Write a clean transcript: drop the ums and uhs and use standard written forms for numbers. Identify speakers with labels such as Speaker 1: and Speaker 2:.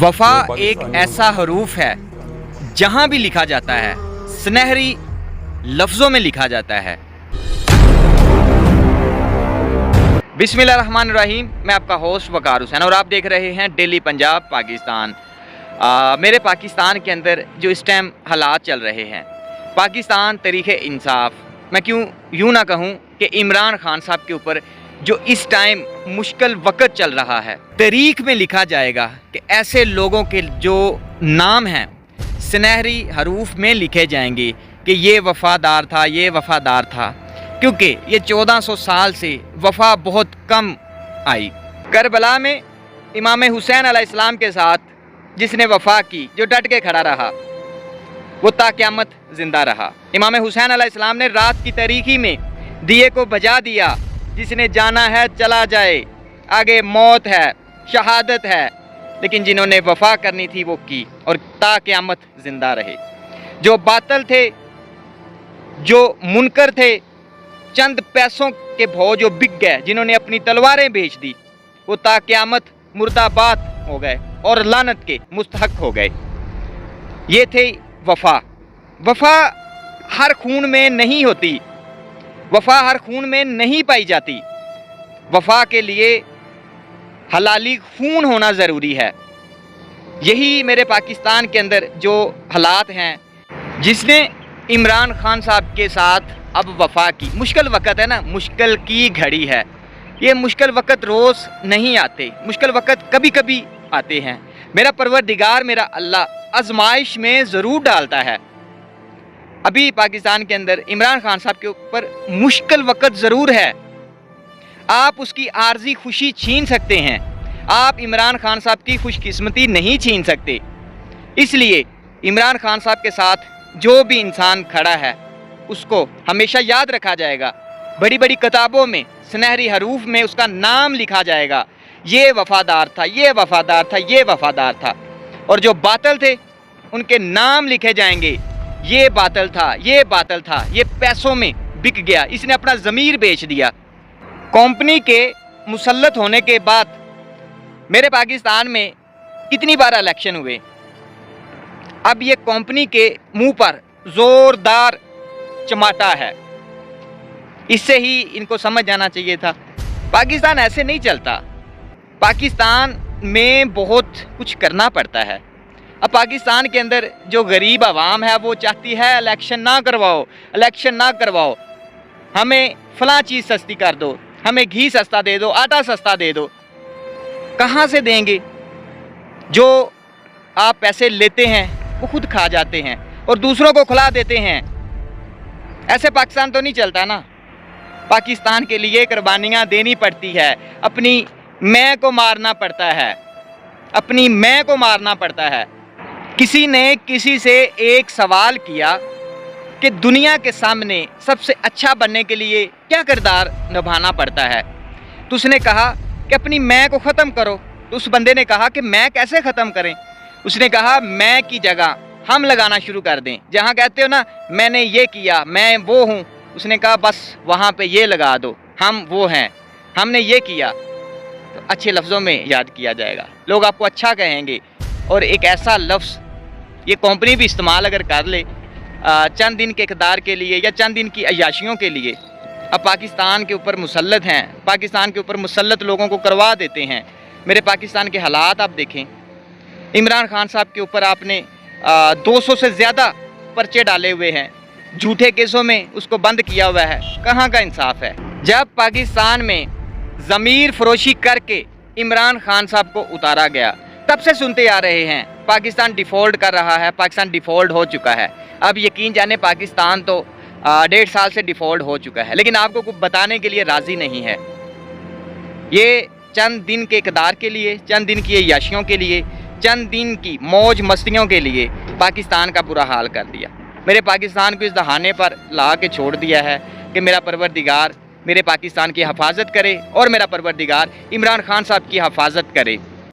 Speaker 1: वफा एक ऐसा हरूफ है जहां भी लिखा जाता है सुनहरी लफ्ज़ों में लिखा जाता है। बिस्मिल्लाहिर्रहमानिर्रहीम। मैं आपका होस्ट वकार हुसैन और आप देख रहे हैं डेली पंजाब पाकिस्तान। मेरे पाकिस्तान के अंदर जो इस टाइम हालात चल रहे हैं, पाकिस्तान तरीक़े इंसाफ, मैं क्यों यूँ ना कहूँ कि इमरान खान साहब के ऊपर जो इस टाइम मुश्किल वक़्त चल रहा है, तारीख़ में लिखा जाएगा कि ऐसे लोगों के जो नाम हैं सुनहरी हरूफ में लिखे जाएंगे कि ये वफ़ादार था, ये वफ़ादार था, क्योंकि ये 1400 साल से वफ़ा बहुत कम आई। करबला में इमाम हुसैन अलैहिस्सलाम के साथ जिसने वफ़ा की, जो डट के खड़ा रहा, वो ता क़यामत ज़िंदा रहा। इमाम हुसैन अलैहिस्सलाम ने रात की तारीकी में दिए को बजा दिया, जिसने जाना है चला जाए, आगे मौत है, शहादत है, लेकिन जिन्होंने वफ़ा करनी थी वो की और ता क़यामत ज़िंदा रहे। जो बातिल थे, जो मुनकर थे, चंद पैसों के भाव जो बिक गए, जिन्होंने अपनी तलवारें बेच दी, वो ता क़यामत मुर्दाबाद हो गए और लानत के मुस्तहक हो गए। ये थे वफ़ा। वफ़ा हर खून में नहीं होती, वफ़ा हर खून में नहीं पाई जाती। वफ़ा के लिए हलाली खून होना ज़रूरी है। यही मेरे पाकिस्तान के अंदर जो हालात हैं, जिसने इमरान खान साहब के साथ अब वफ़ा की। मुश्किल वक़्त है ना, मुश्किल की घड़ी है। ये मुश्किल वक़्त रोज़ नहीं आते, मुश्किल वक़्त कभी कभी आते हैं। मेरा परवरदिगार, मेरा अल्लाह आजमाइश में ज़रूर डालता है। अभी पाकिस्तान के अंदर इमरान खान साहब के ऊपर मुश्किल वक़्त ज़रूर है। आप उसकी आर्जी खुशी छीन सकते हैं, आप इमरान खान साहब की खुशकिस्मती नहीं छीन सकते। इसलिए इमरान खान साहब के साथ जो भी इंसान खड़ा है उसको हमेशा याद रखा जाएगा। बड़ी बड़ी किताबों में सुनहरी हरूफ में उसका नाम लिखा जाएगा, ये वफ़ादार था, ये वफ़ादार था, ये वफ़ादार था। और जो बातिल थे उनके नाम लिखे जाएंगे, ये बातिल था, ये बातिल था, ये पैसों में बिक गया, इसने अपना ज़मीर बेच दिया। कंपनी के मुसल्लत होने के बाद मेरे पाकिस्तान में कितनी बार इलेक्शन हुए, अब ये कंपनी के मुंह पर ज़ोरदार चमाटा है। इससे ही इनको समझ जाना चाहिए था पाकिस्तान ऐसे नहीं चलता। पाकिस्तान में बहुत कुछ करना पड़ता है। अब पाकिस्तान के अंदर जो गरीब आवाम है वो चाहती है इलेक्शन ना करवाओ, इलेक्शन ना करवाओ, हमें फ़लाँ चीज़ सस्ती कर दो, हमें घी सस्ता दे दो, आटा सस्ता दे दो। कहाँ से देंगे? जो आप पैसे लेते हैं वो खुद खा जाते हैं और दूसरों को खिला देते हैं। ऐसे पाकिस्तान तो नहीं चलता ना। पाकिस्तान के लिए कुर्बानियाँ देनी पड़ती है, अपनी मैं को मारना पड़ता है, अपनी मैं को मारना पड़ता है। किसी ने किसी से एक सवाल किया कि दुनिया के सामने सबसे अच्छा बनने के लिए क्या किरदार निभाना पड़ता है, तो उसने कहा कि अपनी मैं को ख़त्म करो। तो उस बंदे ने कहा कि मैं कैसे ख़त्म करें? उसने कहा मैं की जगह हम लगाना शुरू कर दें। जहाँ कहते हो ना मैंने ये किया, मैं वो हूँ, उसने कहा बस वहाँ पे ये लगा दो, हम वो हैं, हमने ये किया। तो अच्छे लफ्ज़ों में याद किया जाएगा, लोग आपको अच्छा कहेंगे। और एक ऐसा लफ्ज़ ये कंपनी भी इस्तेमाल अगर कर ले चंद दिन के इक़्तिदार के लिए या चंद दिन की अय्याशियों के लिए, अब पाकिस्तान के ऊपर मुसल्लत हैं, पाकिस्तान के ऊपर मुसल्लत लोगों को करवा देते हैं। मेरे पाकिस्तान के हालात आप देखें। इमरान खान साहब के ऊपर आपने 200 से ज़्यादा पर्चे डाले हुए हैं, झूठे केसों में उसको बंद किया हुआ है। कहाँ का इंसाफ है? जब पाकिस्तान में ज़मीर फरोशी करके इमरान खान साहब को उतारा गया, तब से सुनते आ रहे हैं पाकिस्तान डिफ़ॉल्ट कर रहा है, पाकिस्तान डिफ़ॉल्ट हो चुका है। अब यकीन जाने पाकिस्तान तो 1.5 साल से डिफ़ॉल्ट हो चुका है, लेकिन आपको कुछ बताने के लिए राज़ी नहीं है। ये चंद दिन के इक़्तिदार के लिए, चंद दिन की अय्याशियों के लिए, चंद दिन की मौज मस्तियों के लिए पाकिस्तान का बुरा हाल कर दिया। मेरे पाकिस्तान को इस दहाने पर ला के छोड़ दिया है कि मेरा परवरदिगार मेरे पाकिस्तान की हिफाजत करे और मेरा परवरदिगार इमरान खान साहब की हिफाजत करे।